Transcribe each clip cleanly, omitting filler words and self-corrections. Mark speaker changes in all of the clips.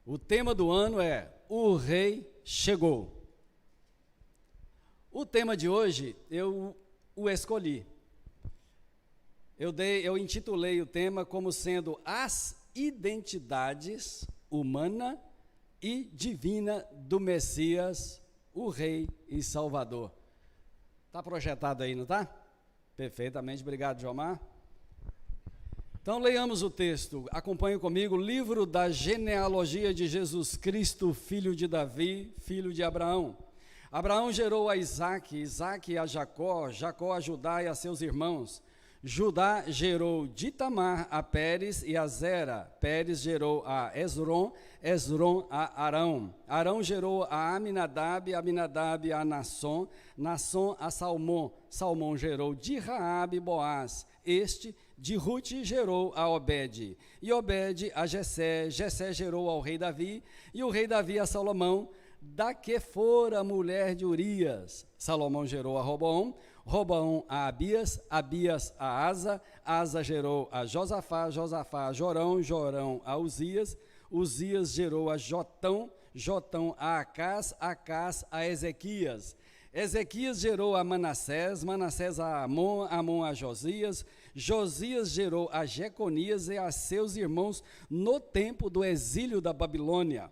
Speaker 1: O tema do ano é O Rei Chegou. O tema de hoje eu o escolhi. Eu intitulei o tema como sendo as identidades humana e divina do Messias, o Rei e Salvador. Está projetado aí, não está? Perfeitamente, obrigado, Jomar. Então, leiamos o texto, acompanhe comigo, livro da genealogia de Jesus Cristo, filho de Davi, filho de Abraão. Abraão gerou a Isaque, Isaque a Jacó, Jacó a Judá e a seus irmãos. Judá gerou de Tamar a Pérez e a Zera. Pérez gerou a Esrom, Esrom a Arão. Arão gerou a Aminadab, Aminadab a Nasson, Nasson a Salmão. Salmão gerou de Raabe Boaz. Este de Rute gerou a Obed. E Obed a Jessé. Jessé gerou ao rei Davi. E o rei Davi a Salomão, da que fora mulher de Urias. Salomão gerou a Roboão. Roboão a Abias, Abias a Asa, Asa gerou a Josafá, Josafá a Jorão, Jorão a Uzias, Uzias gerou a Jotão, Jotão a Acás, Acás a Ezequias, Ezequias gerou a Manassés, Manassés a Amon, Amon a Josias, Josias gerou a Jeconias e a seus irmãos no tempo do exílio da Babilônia.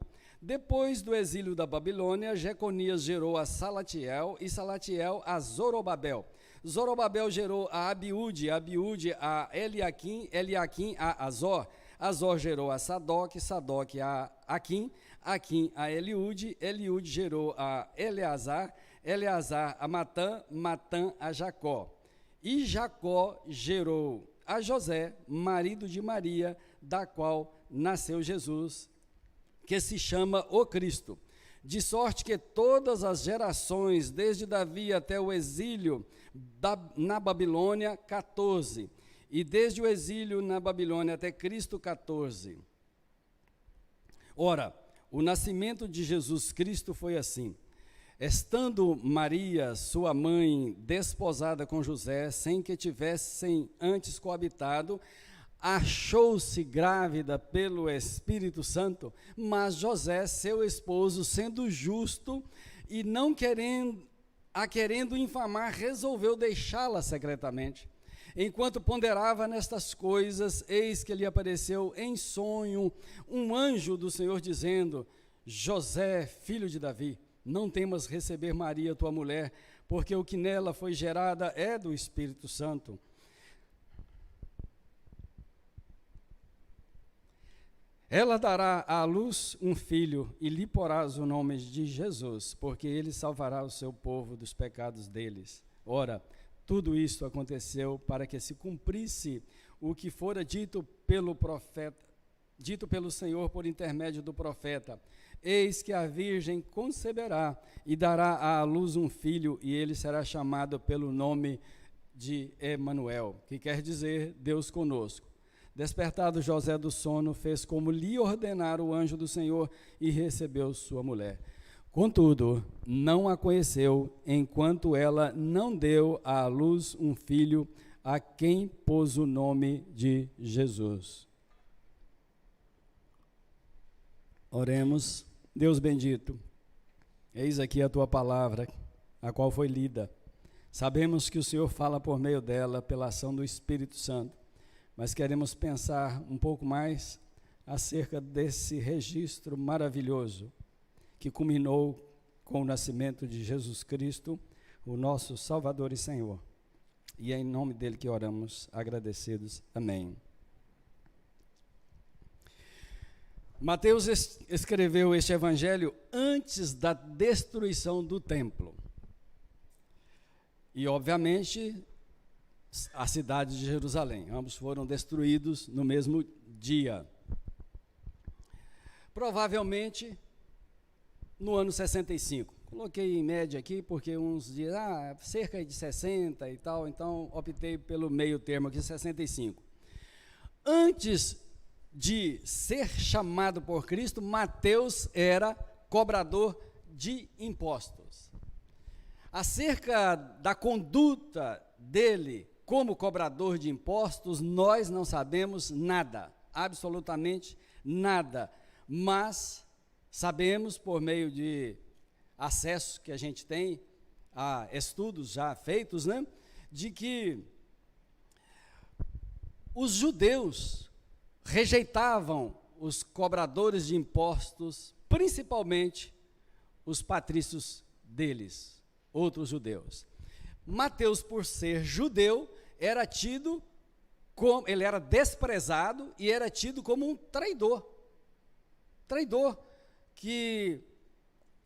Speaker 1: Depois do exílio da Babilônia, Jeconias gerou a Salatiel e Salatiel a Zorobabel. Zorobabel gerou a Abiúde, Abiúde a Eliaquim, Eliaquim a Azor. Azor gerou a Sadoc, Sadoc a Aquim, Aquim a Eliúde, Eliúde gerou a Eleazar, Eleazar a Matã, Matã a Jacó. E Jacó gerou a José, marido de Maria, da qual nasceu Jesus, que se chama o Cristo, de sorte que todas as gerações, desde Davi até o exílio na Babilônia, 14, e desde o exílio na Babilônia até Cristo, 14. Ora, o nascimento de Jesus Cristo foi assim: estando Maria, sua mãe, desposada com José, sem que tivessem antes coabitado, achou-se grávida pelo Espírito Santo, mas José, seu esposo, sendo justo e não querendo infamar, resolveu deixá-la secretamente. Enquanto ponderava nestas coisas, eis que lhe apareceu em sonho um anjo do Senhor, dizendo: José, filho de Davi, não temas receber Maria, tua mulher, porque o que nela foi gerada é do Espírito Santo. Ela dará à luz um filho, e lhe porás o nome de Jesus, porque ele salvará o seu povo dos pecados deles. Ora, tudo isto aconteceu para que se cumprisse o que fora dito pelo Senhor por intermédio do profeta: eis que a virgem conceberá e dará à luz um filho, e ele será chamado pelo nome de Emanuel, que quer dizer Deus conosco. Despertado José do sono, fez como lhe ordenara o anjo do Senhor e recebeu sua mulher. Contudo, não a conheceu, enquanto ela não deu à luz um filho, a quem pôs o nome de Jesus. Oremos. Deus bendito, eis aqui a tua palavra, a qual foi lida. Sabemos que o Senhor fala por meio dela, pela ação do Espírito Santo. Mas queremos pensar um pouco mais acerca desse registro maravilhoso que culminou com o nascimento de Jesus Cristo, o nosso Salvador e Senhor. E é em nome dele que oramos, agradecidos. Amém. Mateus escreveu este evangelho antes da destruição do templo. E, obviamente, a cidade de Jerusalém. Ambos foram destruídos no mesmo dia. Provavelmente no ano 65. Coloquei em média aqui, porque uns dizem, cerca de 60 e tal, então optei pelo meio termo aqui, 65. Antes de ser chamado por Cristo, Mateus era cobrador de impostos. Acerca da conduta dele como cobrador de impostos, nós não sabemos nada, absolutamente nada, mas Sabemos, por meio de acesso que a gente tem a estudos já feitos, né, de que os judeus rejeitavam os cobradores de impostos, principalmente os patrícios deles, outros judeus. Mateus, por ser judeu, era tido como, ele era desprezado e era tido como um traidor que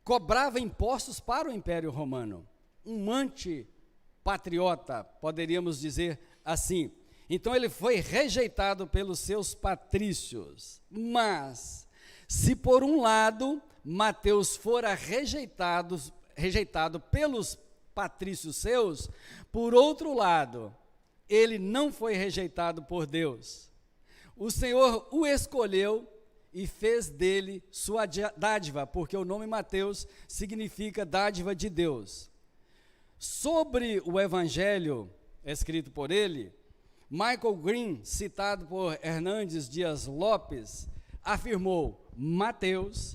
Speaker 1: cobrava impostos para o Império Romano, um antipatriota, poderíamos dizer assim. Então ele foi rejeitado pelos seus patrícios. Mas, se por um lado Mateus fora rejeitado pelos patrícios seus, por outro lado, ele não foi rejeitado por Deus. O Senhor o escolheu e fez dele sua dádiva, porque o nome Mateus significa dádiva de Deus. Sobre o evangelho escrito por ele, Michael Green, citado por Hernandes Dias Lopes, afirmou: Mateus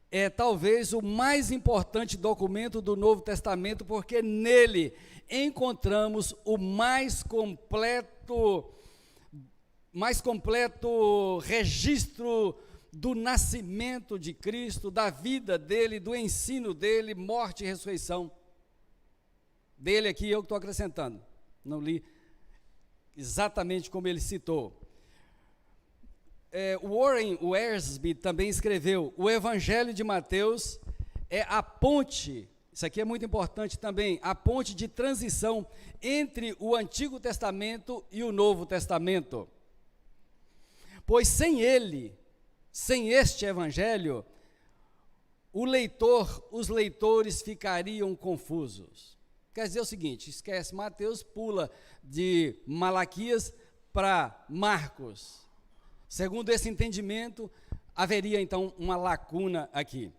Speaker 1: é talvez o mais importante documento do Novo Testamento, porque nele encontramos o mais completo registro do nascimento de Cristo, da vida dele, do ensino dele, morte e ressurreição dele. Aqui eu que estou acrescentando, não li exatamente como ele citou. Warren Wiersbe também escreveu: o Evangelho de Mateus é a ponte, isso aqui é muito importante também, a ponte de transição entre o Antigo Testamento e o Novo Testamento. Pois sem ele, sem este Evangelho, os leitores ficariam confusos. Quer dizer o seguinte, esquece Mateus, pula de Malaquias para Marcos. Segundo esse entendimento, haveria então uma lacuna aqui.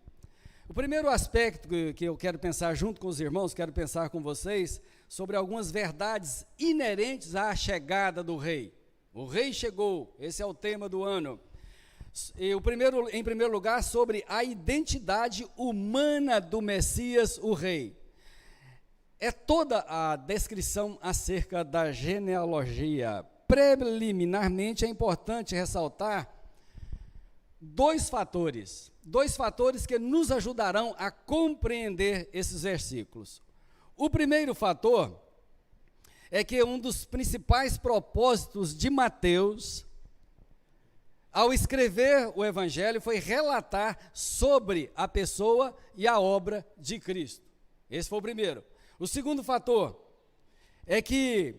Speaker 1: O primeiro aspecto que eu quero pensar junto com os irmãos, quero pensar com vocês, sobre algumas verdades inerentes à chegada do rei. O rei chegou, esse é o tema do ano. E em primeiro lugar, sobre a identidade humana do Messias, o rei. É toda a descrição acerca da genealogia. Preliminarmente, é importante ressaltar dois fatores que nos ajudarão a compreender esses versículos. O primeiro fator é que um dos principais propósitos de Mateus, ao escrever o Evangelho, foi relatar sobre a pessoa e a obra de Cristo. Esse foi o primeiro. O segundo fator é que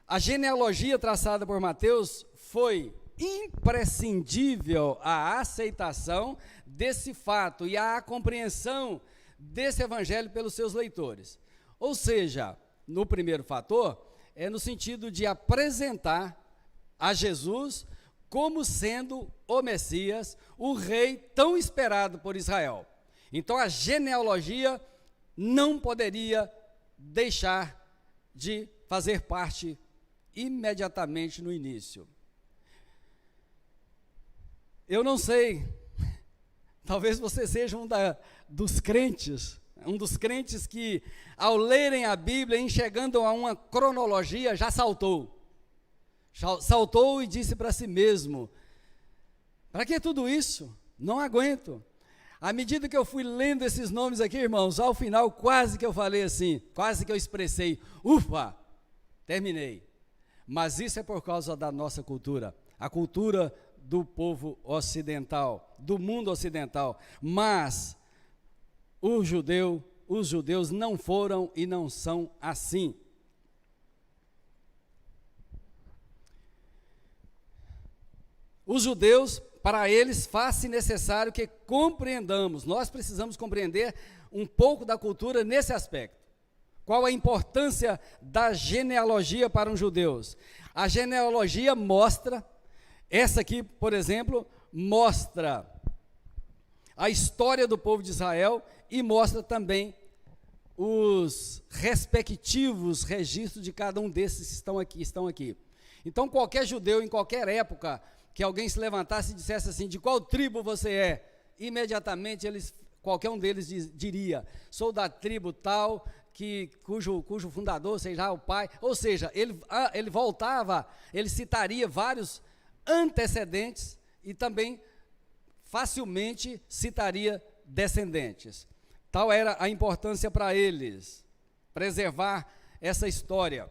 Speaker 1: a genealogia traçada por Mateus foi imprescindível à aceitação desse fato e à compreensão desse evangelho pelos seus leitores. Ou seja, no primeiro fator, é no sentido de apresentar a Jesus como sendo o Messias, o rei tão esperado por Israel. Então a genealogia não poderia deixar de fazer parte imediatamente no início. Eu não sei, talvez você seja um dos crentes que, ao lerem a Bíblia, enxergando a uma cronologia, já saltou e disse para si mesmo: para que tudo isso? Não aguento. À medida que eu fui lendo esses nomes aqui, irmãos, ao final quase que eu falei assim, quase que eu expressei: ufa, terminei. Mas isso é por causa da nossa cultura, a cultura do povo ocidental, do mundo ocidental. Mas os judeus não foram e não são assim. Os judeus, para eles, faz-se necessário que compreendamos, nós precisamos compreender um pouco da cultura nesse aspecto. Qual a importância da genealogia para os judeus? A genealogia mostra, essa aqui, por exemplo, mostra a história do povo de Israel e mostra também os respectivos registros de cada um desses que estão aqui. Então, qualquer judeu, em qualquer época, que alguém se levantasse e dissesse assim: de qual tribo você é? imediatamente qualquer um deles diria: sou da tribo tal, cujo fundador seja o pai. Ou seja, ele voltava, ele citaria vários antecedentes e também facilmente citaria descendentes. Tal era a importância para eles, preservar essa história.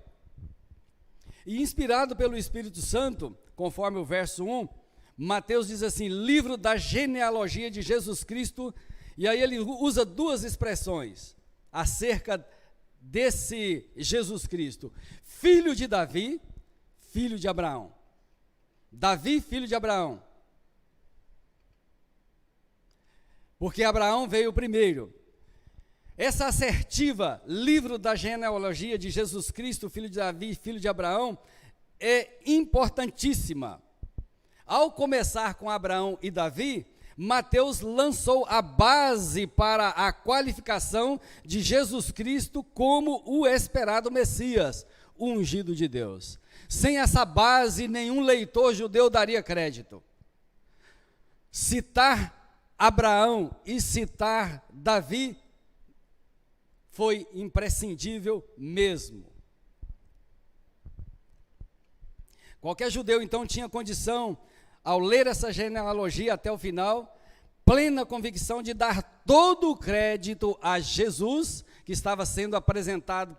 Speaker 1: E inspirado pelo Espírito Santo, conforme o verso 1, Mateus diz assim: livro da genealogia de Jesus Cristo, e aí ele usa duas expressões acerca desse Jesus Cristo: filho de Davi, filho de Abraão. Davi, filho de Abraão. Porque Abraão veio primeiro. Essa assertiva, livro da genealogia de Jesus Cristo, filho de Davi, filho de Abraão, é importantíssima. Ao começar com Abraão e Davi, Mateus lançou a base para a qualificação de Jesus Cristo como o esperado Messias, o ungido de Deus. Sem essa base, nenhum leitor judeu daria crédito. Citar Abraão e citar Davi foi imprescindível mesmo. Qualquer judeu, então, tinha condição, ao ler essa genealogia até o final, plena convicção de dar todo o crédito a Jesus, que estava sendo apresentado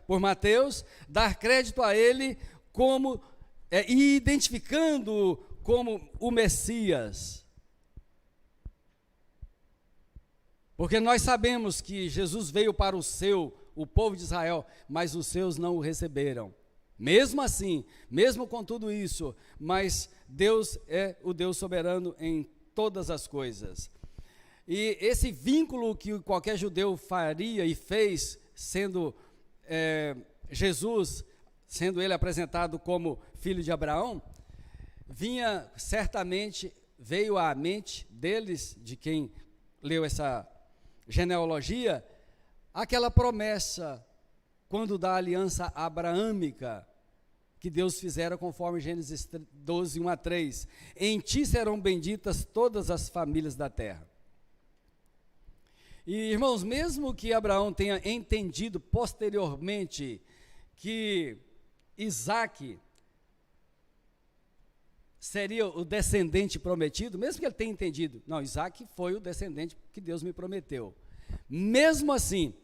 Speaker 1: por Mateus, dar crédito a ele como, e identificando-o como o Messias. Porque nós sabemos que Jesus veio para o povo de Israel, mas os seus não o receberam. Mesmo assim, mesmo com tudo isso, mas Deus é o Deus soberano em todas as coisas. E esse vínculo que qualquer judeu faria e fez, sendo Jesus, sendo ele apresentado como filho de Abraão, veio à mente deles, de quem leu essa genealogia, aquela promessa, quando da aliança abraâmica, que Deus fizera conforme Gênesis 12, 1 a 3. Em ti serão benditas todas as famílias da terra. E, irmãos, mesmo que Abraão tenha entendido posteriormente que Isaque seria o descendente prometido, mesmo que ele tenha entendido, não, Isaque foi o descendente que Deus me prometeu. Mesmo assim,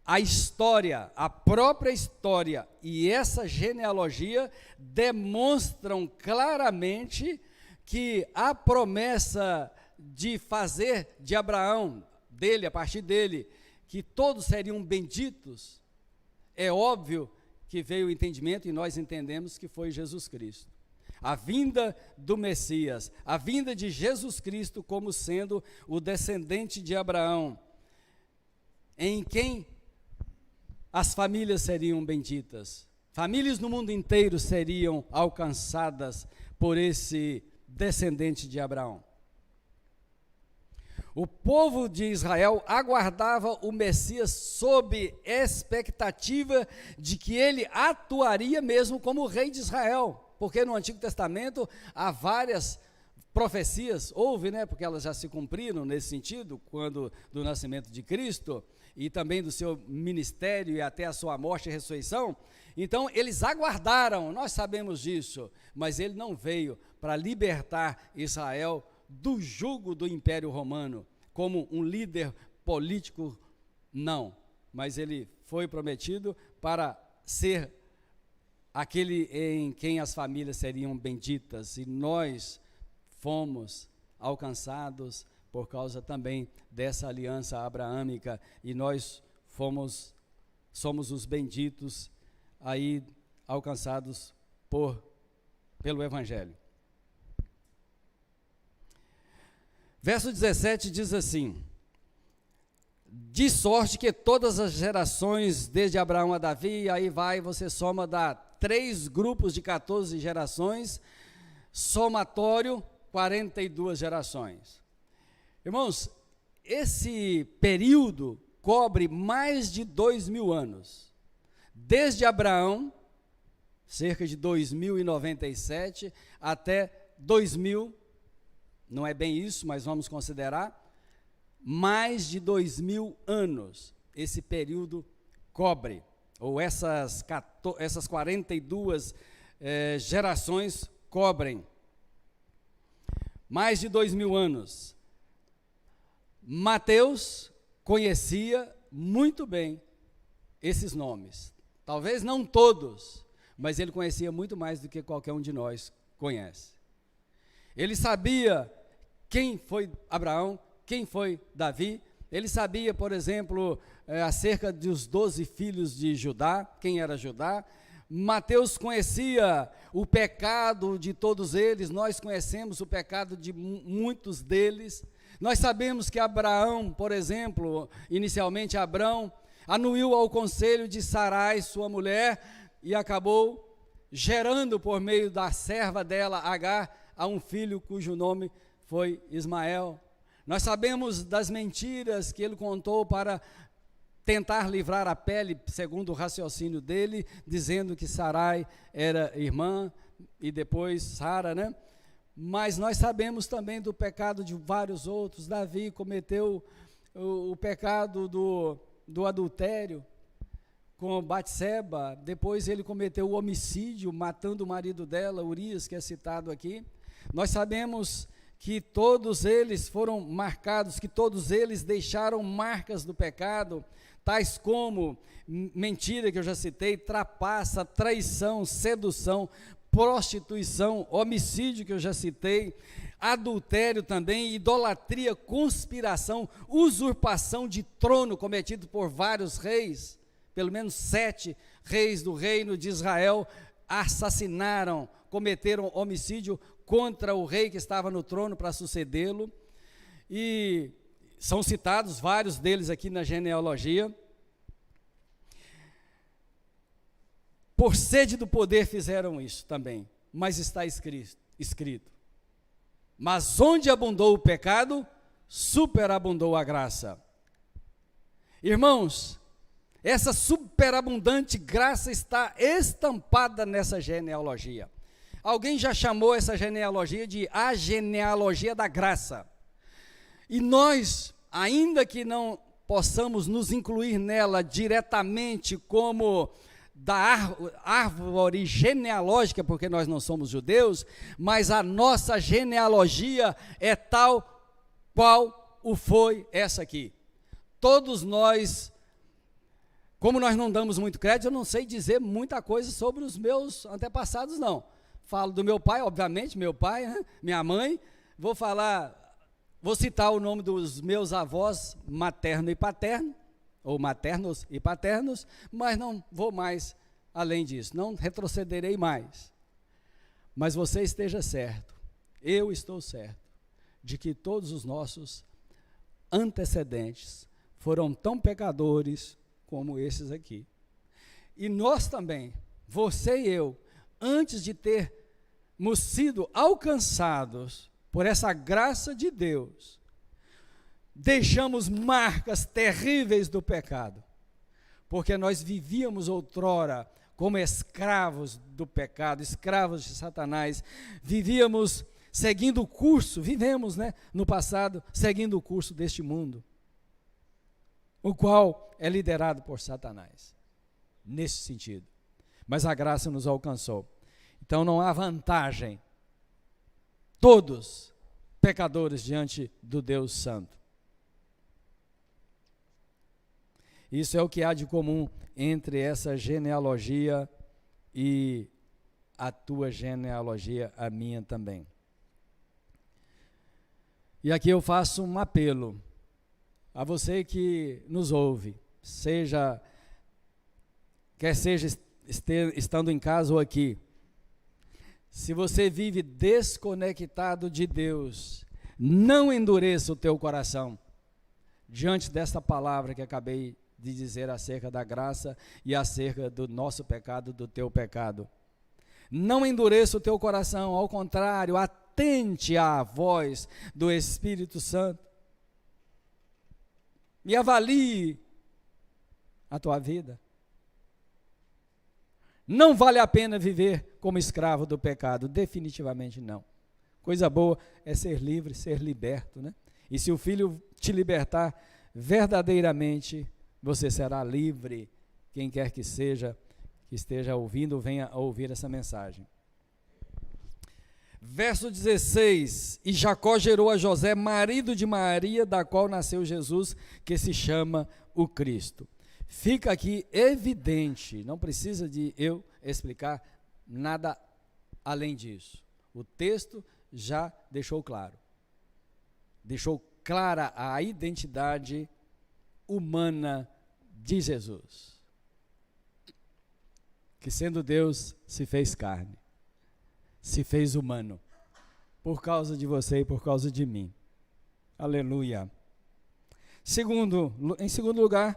Speaker 1: a história, a própria história e essa genealogia demonstram claramente que a promessa de fazer de Abraão, dele, a partir dele, que todos seriam benditos, é óbvio que veio o entendimento e nós entendemos que foi Jesus Cristo. A vinda do Messias, a vinda de Jesus Cristo como sendo o descendente de Abraão, em quem as famílias seriam benditas. Famílias no mundo inteiro seriam alcançadas por esse descendente de Abraão. O povo de Israel aguardava o Messias sob expectativa de que ele atuaria mesmo como rei de Israel, porque no Antigo Testamento há várias profecias, houve, porque elas já se cumpriram nesse sentido, quando do nascimento de Cristo, e também do seu ministério e até a sua morte e ressurreição. Então eles aguardaram, nós sabemos disso, mas ele não veio para libertar Israel do jugo do Império Romano, como um líder político, não, mas ele foi prometido para ser aquele em quem as famílias seriam benditas, e nós fomos alcançados por causa também dessa aliança abraâmica, e nós somos os benditos aí alcançados pelo Evangelho. Verso 17 diz assim: de sorte que todas as gerações, desde Abraão a Davi, aí você soma, dá 3 grupos de 14 gerações, somatório 42 gerações. Irmãos, esse período cobre mais de 2.000 anos, desde Abraão, cerca de 2097, até 2000, não é bem isso, mas vamos considerar, mais de 2000 anos esse período cobre, ou essas 42 gerações cobrem. Mais de 2000 anos. Mateus conhecia muito bem esses nomes. Talvez não todos, mas ele conhecia muito mais do que qualquer um de nós conhece. Ele sabia quem foi Abraão, quem foi Davi. Ele sabia, por exemplo, acerca dos 12 filhos de Judá, quem era Judá. Mateus conhecia o pecado de todos eles, nós conhecemos o pecado de muitos deles. Nós sabemos que Abraão, por exemplo, inicialmente Abrão, anuiu ao conselho de Sarai, sua mulher, e acabou gerando por meio da serva dela, Agar, a um filho cujo nome foi Ismael. Nós sabemos das mentiras que ele contou para tentar livrar a pele, segundo o raciocínio dele, dizendo que Sarai era irmã, e depois Sara, né? Mas nós sabemos também do pecado de vários outros. Davi cometeu o pecado do adultério com Batseba, depois ele cometeu o homicídio, matando o marido dela, Urias, que é citado aqui. Nós sabemos que todos eles foram marcados, que todos eles deixaram marcas do pecado, tais como mentira, que eu já citei, trapaça, traição, sedução, prostituição, homicídio, que eu já citei, adultério também, idolatria, conspiração, usurpação de trono cometido por vários reis, pelo menos 7 reis do reino de Israel assassinaram, cometeram homicídio contra o rei que estava no trono para sucedê-lo, e são citados vários deles aqui na genealogia. Por sede do poder fizeram isso também, mas está escrito. Mas onde abundou o pecado, superabundou a graça. Irmãos, essa superabundante graça está estampada nessa genealogia. Alguém já chamou essa genealogia de a genealogia da graça. E nós, ainda que não possamos nos incluir nela diretamente como da árvore genealógica, porque nós não somos judeus, mas a nossa genealogia é tal qual o foi essa aqui. Todos nós, como nós não damos muito crédito, eu não sei dizer muita coisa sobre os meus antepassados, não. Falo do meu pai, obviamente, meu pai, né? Minha mãe, vou citar o nome dos meus avós materno e paterno, ou maternos e paternos, mas não vou mais além disso, não retrocederei mais. Mas você esteja certo, eu estou certo, de que todos os nossos antecedentes foram tão pecadores como esses aqui. E nós também, você e eu, antes de termos sido alcançados por essa graça de Deus, deixamos marcas terríveis do pecado, porque nós vivíamos outrora como escravos do pecado, escravos de Satanás, vivemos seguindo o curso, vivemos, né, no passado, seguindo o curso deste mundo, o qual é liderado por Satanás, nesse sentido. Mas a graça nos alcançou. Então não há vantagem, todos pecadores diante do Deus Santo. Isso é o que há de comum entre essa genealogia e a tua genealogia, a minha também. E aqui eu faço um apelo a você que nos ouve, quer seja estando em casa ou aqui. Se você vive desconectado de Deus, não endureça o teu coração diante desta palavra que acabei de dizer acerca da graça e acerca do nosso pecado, do teu pecado. Não endureça o teu coração, ao contrário, atente à voz do Espírito Santo e avalie a tua vida. Não vale a pena viver como escravo do pecado, definitivamente não. Coisa boa é ser livre, ser liberto, né? E se o Filho te libertar verdadeiramente, você será livre. Quem quer que seja, que esteja ouvindo, venha a ouvir essa mensagem. Verso 16, e Jacó gerou a José, marido de Maria, da qual nasceu Jesus, que se chama o Cristo. Fica aqui evidente, não precisa de eu explicar nada além disso. O texto já deixou claro. Deixou clara a identidade humana de Jesus, que sendo Deus se fez carne, se fez humano, por causa de você e por causa de mim. Aleluia. Em segundo lugar,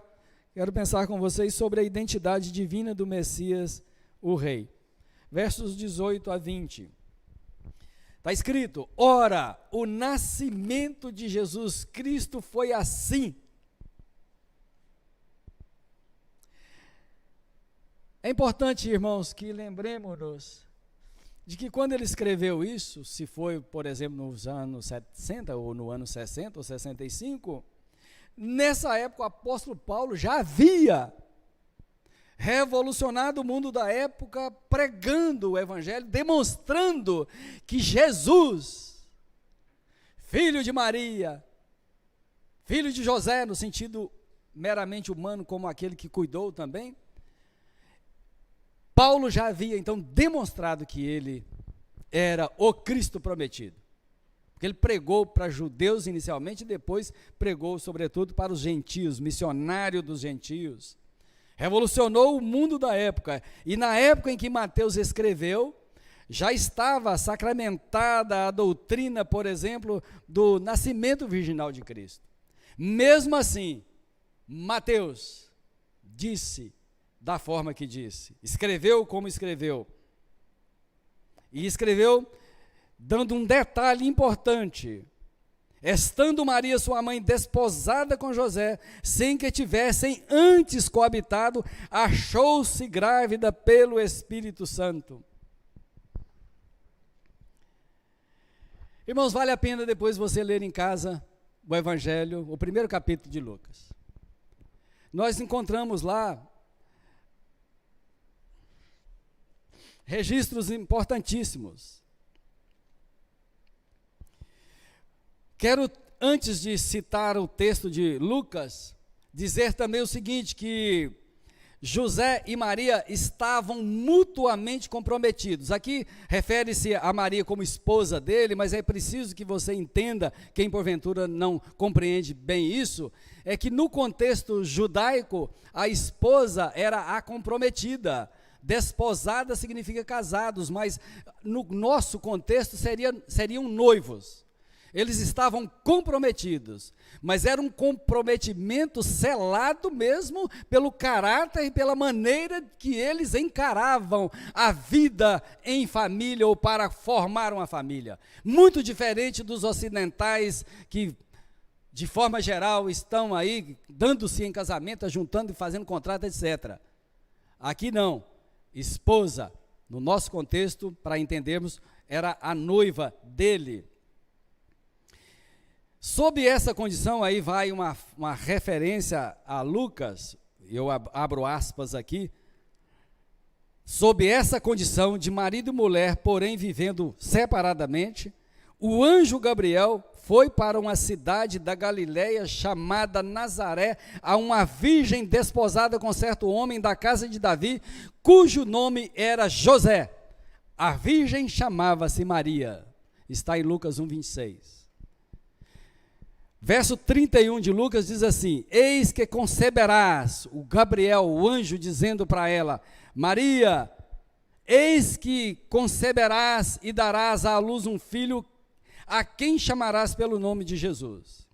Speaker 1: quero pensar com vocês sobre a identidade divina do Messias, o Rei. Versos 18 a 20. Está escrito: ora, o nascimento de Jesus Cristo foi assim. É importante, irmãos, que lembremos-nos de que quando ele escreveu isso, se foi, por exemplo, nos anos 60 ou no ano 60 ou 65, nessa época o apóstolo Paulo já havia revolucionado o mundo da época, pregando o evangelho, demonstrando que Jesus, filho de Maria, filho de José, no sentido meramente humano, como aquele que cuidou também, Paulo já havia então demonstrado que ele era o Cristo prometido. Porque ele pregou para judeus inicialmente e depois pregou sobretudo para os gentios, missionário dos gentios. Revolucionou o mundo da época. E na época em que Mateus escreveu, já estava sacramentada a doutrina, por exemplo, do nascimento virginal de Cristo. Mesmo assim, Mateus disse da forma que disse, escreveu como escreveu, e escreveu dando um detalhe importante: estando Maria, sua mãe, desposada com José, sem que tivessem antes coabitado, achou-se grávida pelo Espírito Santo. Irmãos, vale a pena depois você ler em casa o Evangelho, o primeiro capítulo de Lucas. Nós encontramos lá registros importantíssimos. Quero, antes de citar o texto de Lucas, dizer também o seguinte, que José e Maria estavam mutuamente comprometidos. Aqui refere-se a Maria como esposa dele, mas é preciso que você entenda, quem porventura não compreende bem isso, é que no contexto judaico, a esposa era a comprometida. Desposada significa casados, mas no nosso contexto seriam noivos. Eles estavam comprometidos, mas era um comprometimento selado mesmo pelo caráter e pela maneira que eles encaravam a vida em família ou para formar uma família. Muito diferente dos ocidentais que, de forma geral, estão aí dando-se em casamento, juntando e fazendo contrato, etc. Aqui não. Esposa, no nosso contexto, para entendermos, era a noiva dele. Sob essa condição, aí vai uma referência a Lucas, eu abro aspas aqui, sob essa condição de marido e mulher, porém vivendo separadamente, o anjo Gabriel foi para uma cidade da Galileia chamada Nazaré, a uma virgem desposada com certo homem da casa de Davi, cujo nome era José. A virgem chamava-se Maria. Está em Lucas 1:26. Verso 31 de Lucas diz assim: eis que conceberás, o Gabriel, o anjo, dizendo para ela: Maria, eis que conceberás e darás à luz um filho, a quem chamarás pelo nome de Jesus.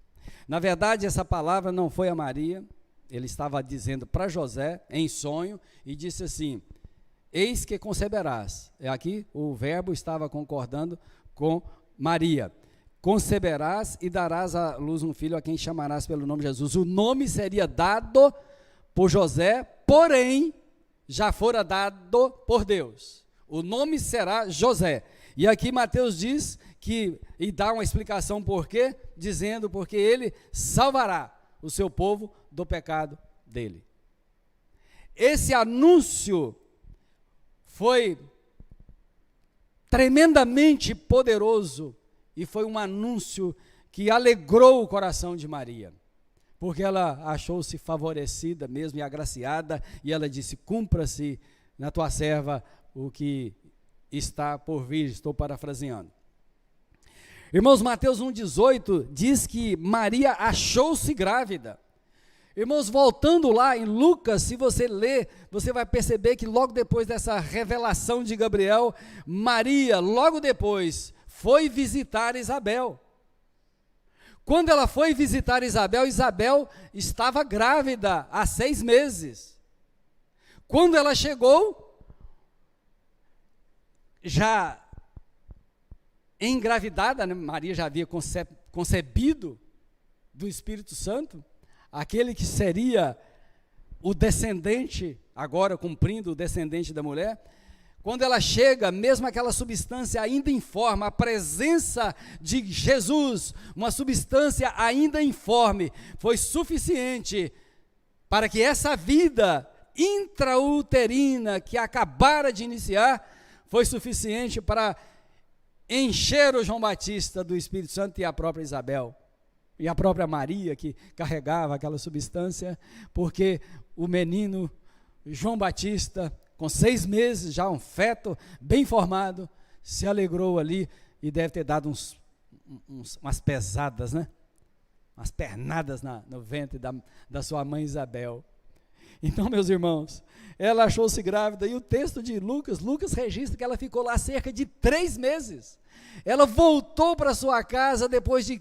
Speaker 1: Na verdade, essa palavra não foi a Maria, ele estava dizendo para José, em sonho, e disse assim: eis que conceberás. Aqui o verbo estava concordando com Maria. Conceberás e darás à luz um filho, a quem chamarás pelo nome de Jesus. O nome seria dado por José, porém, já fora dado por Deus. O nome será José. E aqui Mateus diz e dá uma explicação por quê, dizendo porque ele salvará o seu povo do pecado dele. Esse anúncio foi tremendamente poderoso e foi um anúncio que alegrou o coração de Maria, porque ela achou-se favorecida mesmo e agraciada, e ela disse: cumpra-se na tua serva o que está por vir. Estou parafraseando. Irmãos, Mateus 1,18 diz que Maria achou-se grávida. Irmãos, voltando lá em Lucas, se você ler, você vai perceber que logo depois dessa revelação de Gabriel, Maria, logo depois, foi visitar Isabel. Quando ela foi visitar Isabel, Isabel estava grávida há 6 meses. Quando ela chegou, já engravidada, né? Maria já havia concebido do Espírito Santo, aquele que seria o descendente, agora cumprindo o descendente da mulher. Quando ela chega, mesmo aquela substância ainda informe, a presença de Jesus, uma substância ainda informe, foi suficiente para que essa vida intrauterina que acabara de iniciar, foi suficiente para encher o João Batista do Espírito Santo e a própria Isabel. E a própria Maria, que carregava aquela substância, porque o menino João Batista, com 6 meses, já um feto bem formado, se alegrou ali e deve ter dado umas pesadas, né? Umas pernadas no ventre da sua mãe Isabel. Então, meus irmãos, ela achou-se grávida, e o texto de Lucas registra que ela ficou lá cerca de 3 meses. Ela voltou para sua casa depois de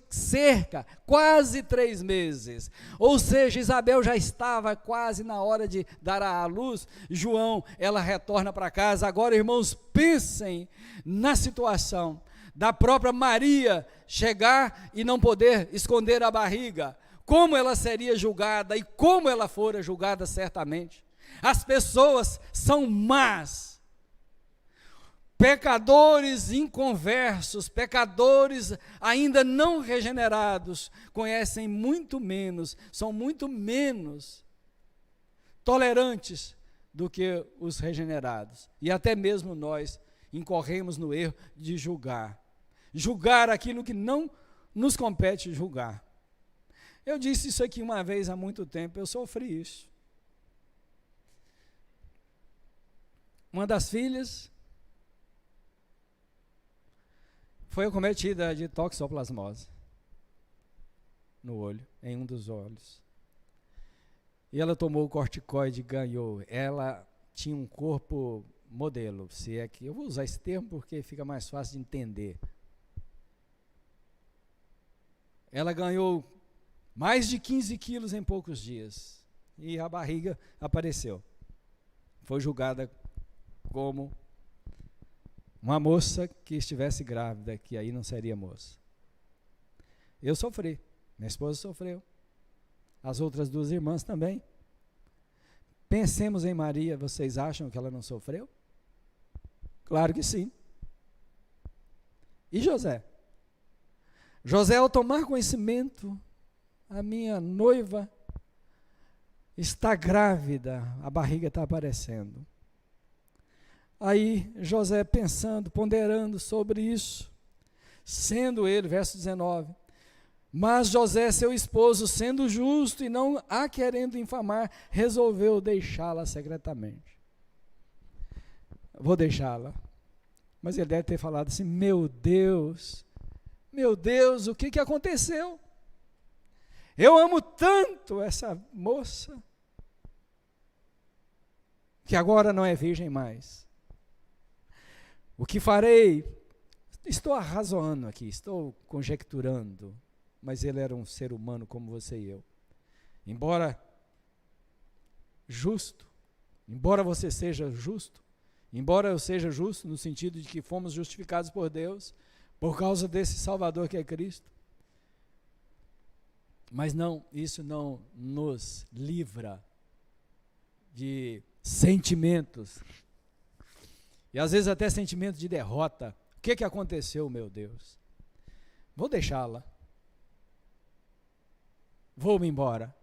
Speaker 1: quase 3 meses. Ou seja, Isabel já estava quase na hora de dar à luz. João, ela retorna para casa. Agora, irmãos, pensem na situação da própria Maria chegar e não poder esconder a barriga. Como ela seria julgada e como ela fora julgada certamente. As pessoas são más. Pecadores inconversos, pecadores ainda não regenerados, conhecem muito menos, são muito menos tolerantes do que os regenerados. E até mesmo nós incorremos no erro de julgar aquilo que não nos compete julgar. Eu disse isso aqui uma vez há muito tempo, eu sofri isso. Uma das filhas foi acometida de toxoplasmose no olho, em um dos olhos. E ela tomou o corticoide e ganhou. Ela tinha um corpo modelo, se é que eu vou usar esse termo porque fica mais fácil de entender. Ela ganhou mais de 15 quilos em poucos dias e a barriga apareceu. Foi julgada como uma moça que estivesse grávida, que aí não seria moça. Eu sofri, minha esposa sofreu, as outras 2 irmãs também. Pensemos em Maria, vocês acham que ela não sofreu? Claro que sim. E José? José, ao tomar conhecimento, a minha noiva está grávida, a barriga está aparecendo. Aí José pensando, ponderando sobre isso, sendo ele, verso 19, mas José, seu esposo, sendo justo e não a querendo infamar, resolveu deixá-la secretamente. Vou deixá-la. Mas ele deve ter falado assim: meu Deus, o que aconteceu? Eu amo tanto essa moça, que agora não é virgem mais. O que farei? Estou arrazoando aqui, estou conjecturando, mas ele era um ser humano como você e eu. Embora justo, embora você seja justo, embora eu seja justo no sentido de que fomos justificados por Deus, por causa desse Salvador que é Cristo, mas não, isso não nos livra de sentimentos, e às vezes até sentimento de derrota. O que aconteceu, meu Deus?
Speaker 2: vou deixá-la. Vou-me embora.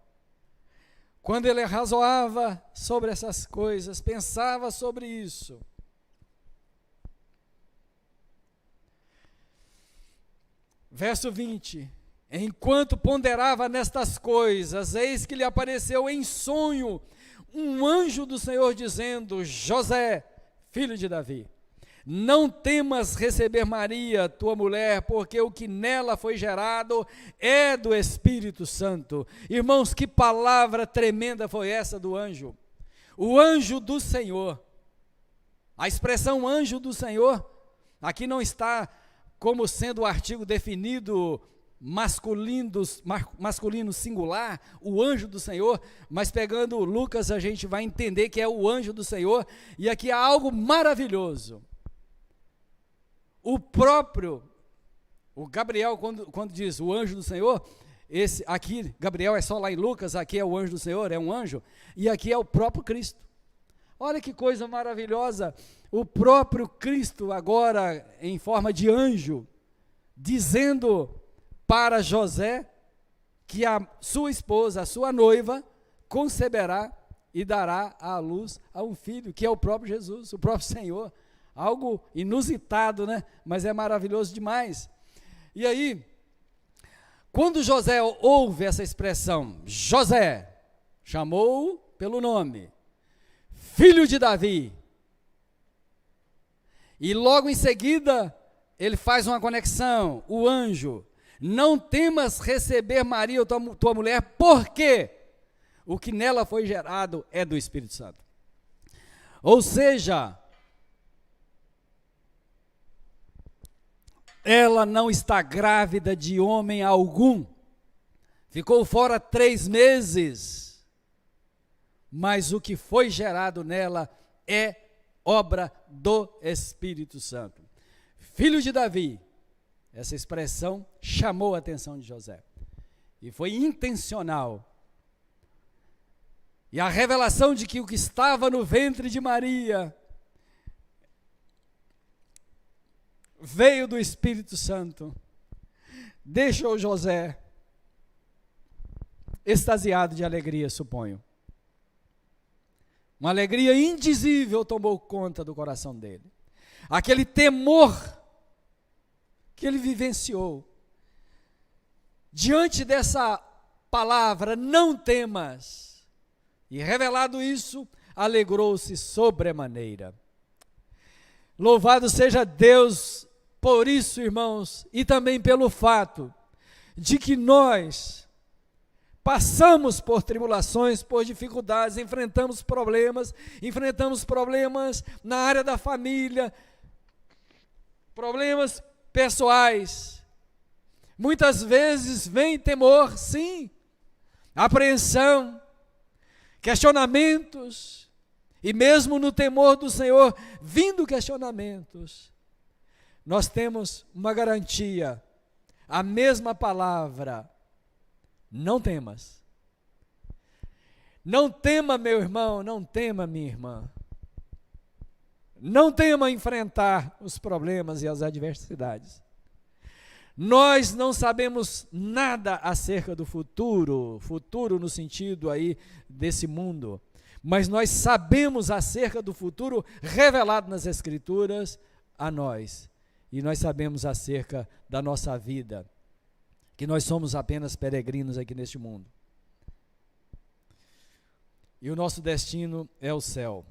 Speaker 2: Quando ele razoava sobre essas coisas, pensava sobre isso, verso 20, enquanto ponderava nestas coisas, eis que lhe apareceu em sonho um anjo do Senhor dizendo: José, filho de Davi, não temas receber Maria, tua mulher, porque o que nela foi gerado é do Espírito Santo. Irmãos, que palavra tremenda foi essa do anjo. O anjo do Senhor. A expressão anjo do Senhor, aqui não está como sendo o artigo definido masculino singular, o anjo do Senhor, mas pegando Lucas a gente vai entender que é o anjo do Senhor, e aqui há algo maravilhoso. O Gabriel, quando diz o anjo do Senhor, esse aqui, Gabriel é só lá em Lucas, aqui é o anjo do Senhor, é um anjo, e aqui é o próprio Cristo. Olha que coisa maravilhosa, o próprio Cristo agora em forma de anjo, dizendo para José que a sua esposa, a sua noiva, conceberá e dará à luz a um filho, que é o próprio Jesus, o próprio Senhor. Algo inusitado, né? Mas é maravilhoso demais. E aí, quando José ouve essa expressão, José, chamou-o pelo nome, filho de Davi, e logo em seguida, ele faz uma conexão, o anjo, não temas receber Maria, tua mulher, porque o que nela foi gerado é do Espírito Santo. Ou seja, ela não está grávida de homem algum, ficou fora 3 meses, mas o que foi gerado nela é obra do Espírito Santo. Filho de Davi, essa expressão chamou a atenção de José, e foi intencional, e a revelação de que o que estava no ventre de Maria veio do Espírito Santo, deixou José extasiado de alegria, suponho. Uma alegria indizível tomou conta do coração dele. Aquele temor que ele vivenciou, diante dessa palavra, não temas, e revelado isso, alegrou-se sobremaneira. Louvado seja Deus por isso, irmãos, e também pelo fato de que nós passamos por tribulações, por dificuldades, enfrentamos problemas na área da família, problemas pessoais. Muitas vezes vem temor, sim, apreensão, questionamentos, e mesmo no temor do Senhor, vindo questionamentos, nós temos uma garantia, a mesma palavra: não temas. Não tema, meu irmão, não tema, minha irmã. Não tema enfrentar os problemas e as adversidades. Nós não sabemos nada acerca do futuro no sentido aí desse mundo, mas nós sabemos acerca do futuro revelado nas Escrituras a nós, e nós sabemos acerca da nossa vida, que nós somos apenas peregrinos aqui neste mundo, e o nosso destino é o céu.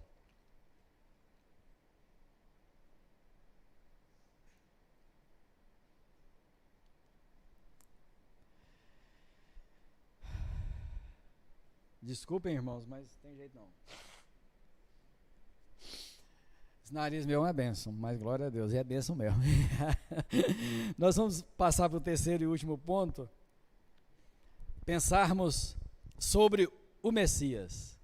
Speaker 2: Desculpem, irmãos, mas tem jeito não. Esse nariz meu é uma bênção, mas glória a Deus, é bênção mesmo. Nós vamos passar para o terceiro e último ponto, pensarmos sobre o Messias.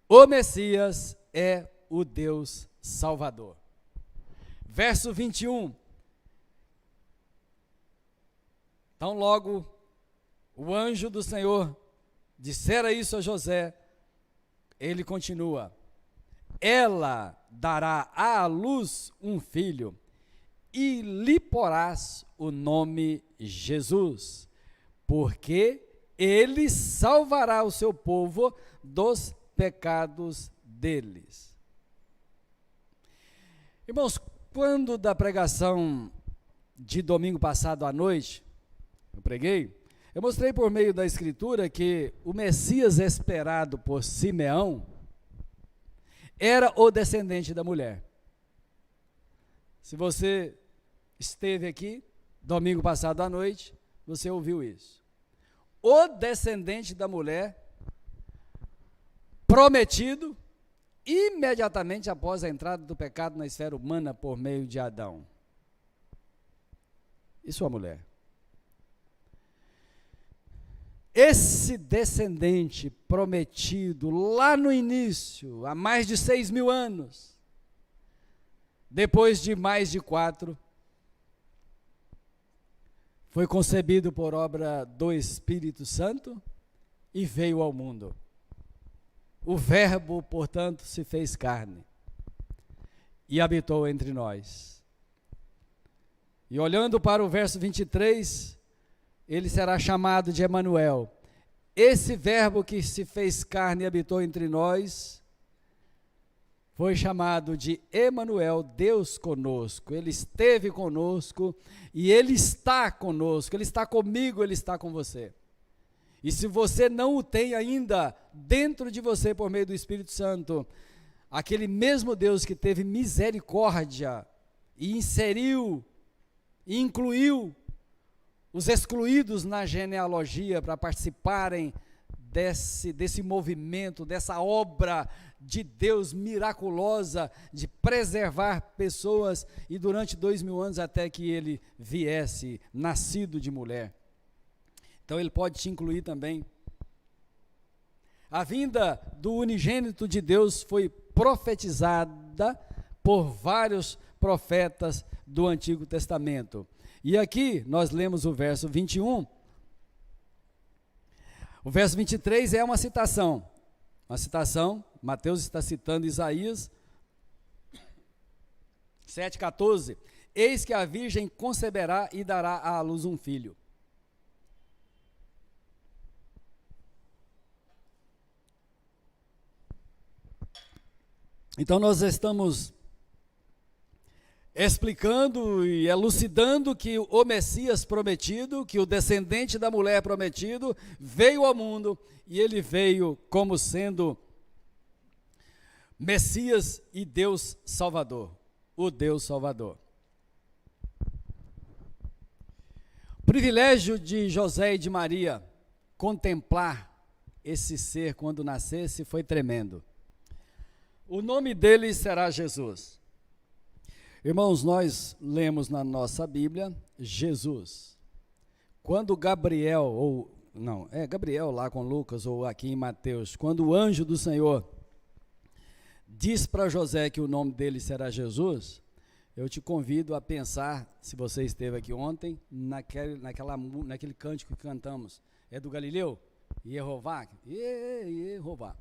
Speaker 2: O Messias é o Deus Salvador. Verso 21. Então logo o anjo do Senhor dissera isso a José, ele continua: ela dará à luz um filho, e lhe porás o nome Jesus, porque ele salvará o seu povo dos pecados deles. Irmãos, quando da pregação de domingo passado à noite, eu preguei, eu mostrei por meio da Escritura que o Messias esperado por Simeão era o descendente da mulher. Se você esteve aqui, domingo passado à noite, você ouviu isso. O descendente da mulher, prometido, imediatamente após a entrada do pecado na esfera humana por meio de Adão. E sua mulher? Esse descendente prometido lá no início, há mais de 6.000 anos, depois de mais de 4, foi concebido por obra do Espírito Santo e veio ao mundo. O Verbo, portanto, se fez carne e habitou entre nós. E olhando para o verso 23, ele será chamado de Emanuel. Esse Verbo que se fez carne e habitou entre nós, foi chamado de Emanuel, Deus conosco. Ele esteve conosco e Ele está conosco. Ele está comigo, Ele está com você. E se você não o tem ainda dentro de você por meio do Espírito Santo, aquele mesmo Deus que teve misericórdia e inseriu, e incluiu os excluídos na genealogia para participarem desse movimento, dessa obra de Deus miraculosa de preservar pessoas, e durante 2.000 anos até que ele viesse, nascido de mulher. Então ele pode te incluir também. A vinda do unigênito de Deus foi profetizada por vários profetas do Antigo Testamento. E aqui nós lemos o verso 21. O verso 23 é uma citação. Mateus está citando Isaías 7,14. Eis que a virgem conceberá e dará à luz um filho. Então nós estamos explicando e elucidando que o Messias prometido, que o descendente da mulher prometido, veio ao mundo, e ele veio como sendo Messias e Deus Salvador, o Deus Salvador. O privilégio de José e de Maria contemplar esse ser quando nascesse foi tremendo. O nome dele será Jesus. Irmãos, nós lemos na nossa Bíblia Jesus. Quando Gabriel lá com Lucas, ou aqui em Mateus, quando o anjo do Senhor diz para José que o nome dele será Jesus, eu te convido a pensar, se você esteve aqui ontem, naquele cântico que cantamos. É do Galileu? Jeová? Jeová.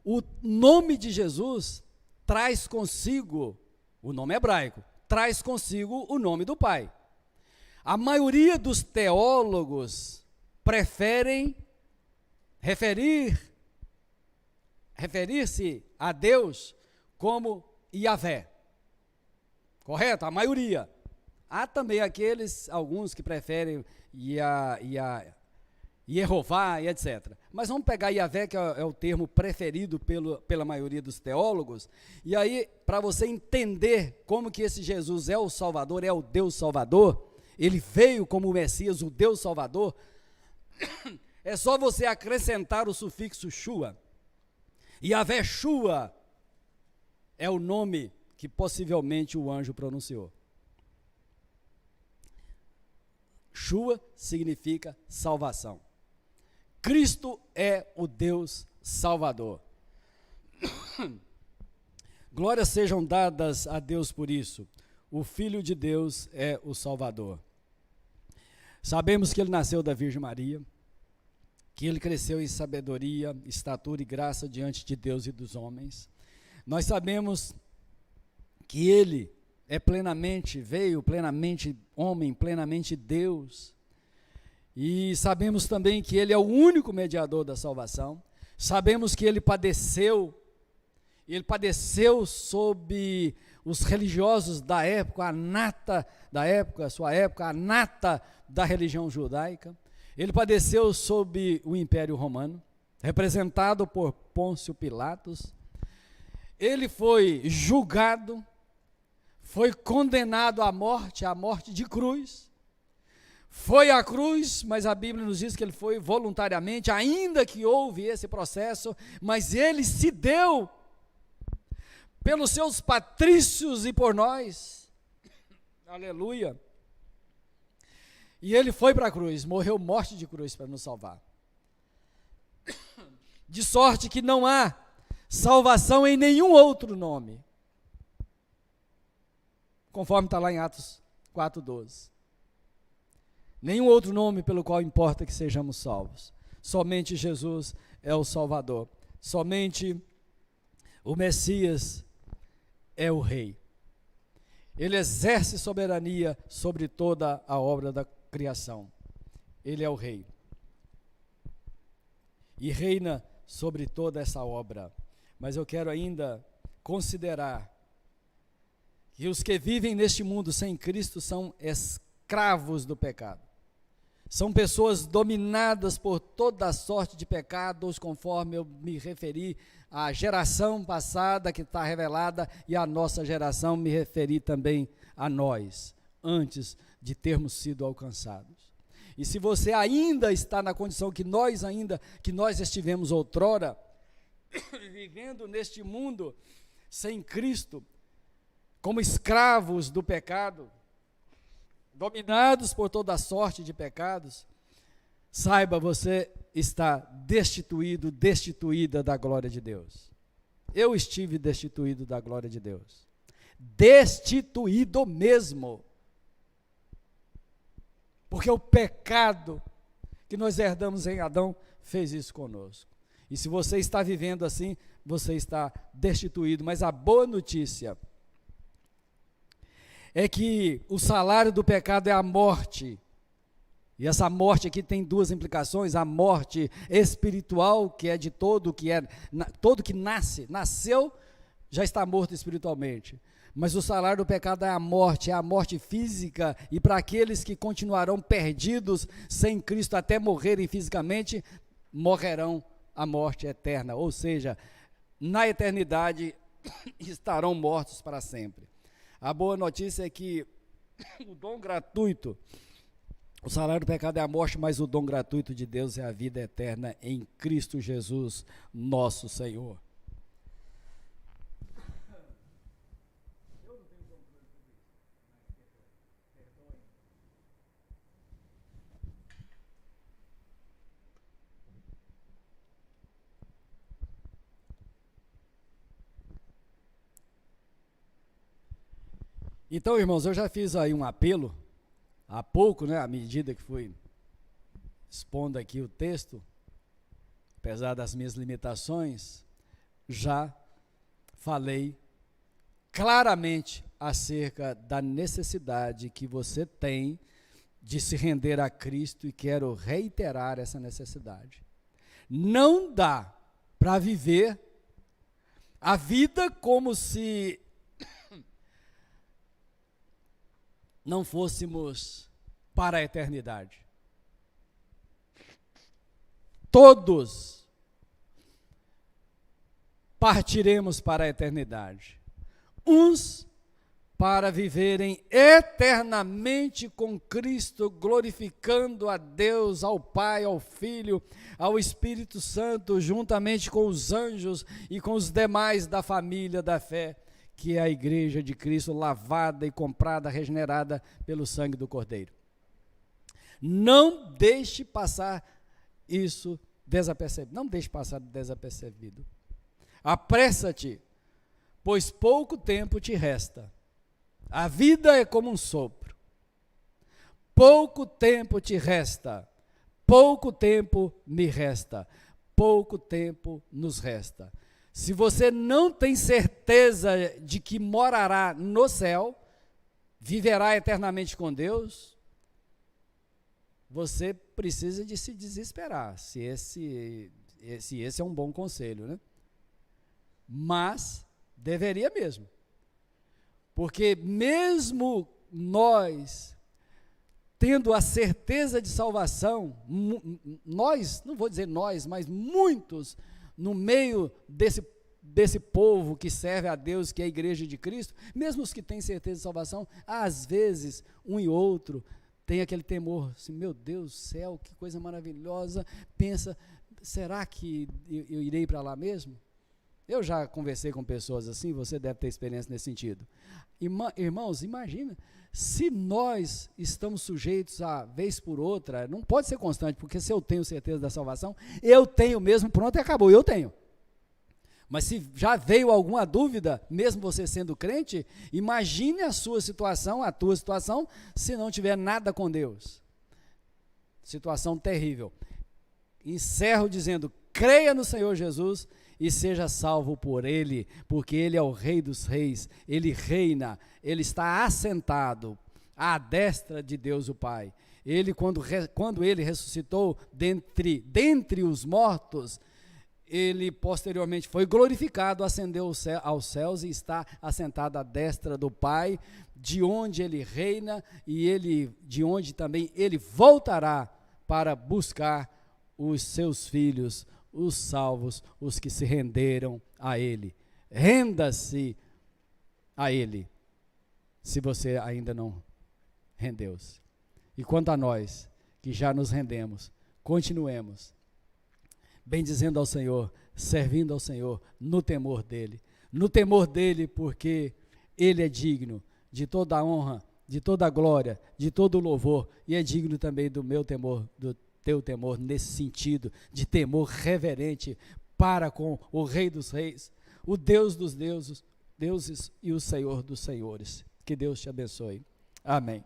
Speaker 2: O nome de Jesus traz consigo, o nome hebraico, traz consigo o nome do Pai. A maioria dos teólogos preferem referir-se a Deus como Yahvé. Correto? A maioria. Há também alguns que preferem Jeová e etc. Mas vamos pegar Yahvé, que é o termo preferido pela maioria dos teólogos, e aí, para você entender como que esse Jesus é o Salvador, é o Deus Salvador, ele veio como o Messias, o Deus Salvador, é só você acrescentar o sufixo Shua. Yahvé Shua é o nome que possivelmente o anjo pronunciou. Shua significa salvação. Cristo é o Deus Salvador. Glórias sejam dadas a Deus por isso. O Filho de Deus é o Salvador. Sabemos que ele nasceu da Virgem Maria, que ele cresceu em sabedoria, estatura e graça diante de Deus e dos homens. Nós sabemos que ele veio plenamente homem, plenamente Deus. E sabemos também que ele é o único mediador da salvação. Sabemos que ele padeceu sob os religiosos da época, a nata da época, sua época, a nata da religião judaica. Ele padeceu sob o Império Romano, representado por Pôncio Pilatos. Ele foi julgado, foi condenado à morte de cruz. Foi à cruz, mas a Bíblia nos diz que ele foi voluntariamente, ainda que houve esse processo, mas ele se deu pelos seus patrícios e por nós. Aleluia. E ele foi para a cruz, morreu morte de cruz para nos salvar. De sorte que não há salvação em nenhum outro nome, conforme está lá em Atos 4:12. Nenhum outro nome pelo qual importa que sejamos salvos. Somente Jesus é o Salvador. Somente o Messias é o Rei. Ele exerce soberania sobre toda a obra da criação. Ele é o Rei. E reina sobre toda essa obra. Mas eu quero ainda considerar que os que vivem neste mundo sem Cristo são escravos do pecado. São pessoas dominadas por toda a sorte de pecados, conforme eu me referi à geração passada que está revelada, e à nossa geração me referi também a nós, antes de termos sido alcançados. E se você ainda está na condição que nós estivemos outrora, vivendo neste mundo sem Cristo, como escravos do pecado, dominados por toda sorte de pecados, saiba, você está destituída da glória de Deus. Eu estive destituído da glória de Deus. Destituído mesmo. Porque o pecado que nós herdamos em Adão fez isso conosco. E se você está vivendo assim, você está destituído. Mas a boa notícia é que o salário do pecado é a morte. E essa morte aqui tem duas implicações: a morte espiritual, que é de todo que nasceu, já está morto espiritualmente. Mas o salário do pecado é a morte física, e para aqueles que continuarão perdidos sem Cristo até morrerem fisicamente, morrerão a morte eterna, ou seja, na eternidade estarão mortos para sempre. A boa notícia é que o dom gratuito, o salário do pecado é a morte, mas o dom gratuito de Deus é a vida eterna em Cristo Jesus, nosso Senhor. Então, irmãos, eu já fiz aí um apelo, há pouco, à medida que fui expondo aqui o texto, apesar das minhas limitações, já falei claramente acerca da necessidade que você tem de se render a Cristo, e quero reiterar essa necessidade. Não dá para viver a vida como se não fôssemos para a eternidade. Todos partiremos para a eternidade. Uns para viverem eternamente com Cristo, glorificando a Deus, ao Pai, ao Filho, ao Espírito Santo, juntamente com os anjos e com os demais da família da fé, que é a igreja de Cristo, lavada e comprada, regenerada pelo sangue do Cordeiro. Não deixe passar isso desapercebido. Não deixe passar desapercebido. Apressa-te, pois pouco tempo te resta. A vida é como um sopro. Pouco tempo te resta. Pouco tempo me resta. Pouco tempo nos resta. Se você não tem certeza de que morará no céu, viverá eternamente com Deus, você precisa de se desesperar, se esse é um bom conselho, né? Mas deveria mesmo, porque mesmo nós tendo a certeza de salvação, nós, não vou dizer nós, mas muitos no meio desse povo que serve a Deus, que é a igreja de Cristo, mesmo os que têm certeza de salvação, às vezes um e outro tem aquele temor, assim, meu Deus do céu, que coisa maravilhosa, pensa, será que eu irei para lá mesmo? Eu já conversei com pessoas assim, você deve ter experiência nesse sentido. Irmãos, imagina, se nós estamos sujeitos a, vez por outra, não pode ser constante, porque se eu tenho certeza da salvação, eu tenho mesmo, pronto e acabou, eu tenho. Mas se já veio alguma dúvida, mesmo você sendo crente, imagine a sua situação, a tua situação, se não tiver nada com Deus. Situação terrível. Encerro dizendo, creia no Senhor Jesus e seja salvo por Ele, porque Ele é o Rei dos Reis, Ele reina, Ele está assentado à destra de Deus o Pai. Ele, quando Ele ressuscitou dentre os mortos, Ele posteriormente foi glorificado, ascendeu aos céus e está assentado à destra do Pai, de onde Ele reina e de onde também Ele voltará para buscar os seus filhos, os salvos, os que se renderam a Ele. Renda-se a Ele, se você ainda não rendeu-se. E quanto a nós, que já nos rendemos, continuemos bendizendo ao Senhor, servindo ao Senhor, no temor dEle, porque Ele é digno de toda a honra, de toda a glória, de todo o louvor, e é digno também do meu temor, do teu temor, nesse sentido, de temor reverente para com o Rei dos Reis, o Deus dos deuses e o Senhor dos senhores. Que Deus te abençoe. Amém.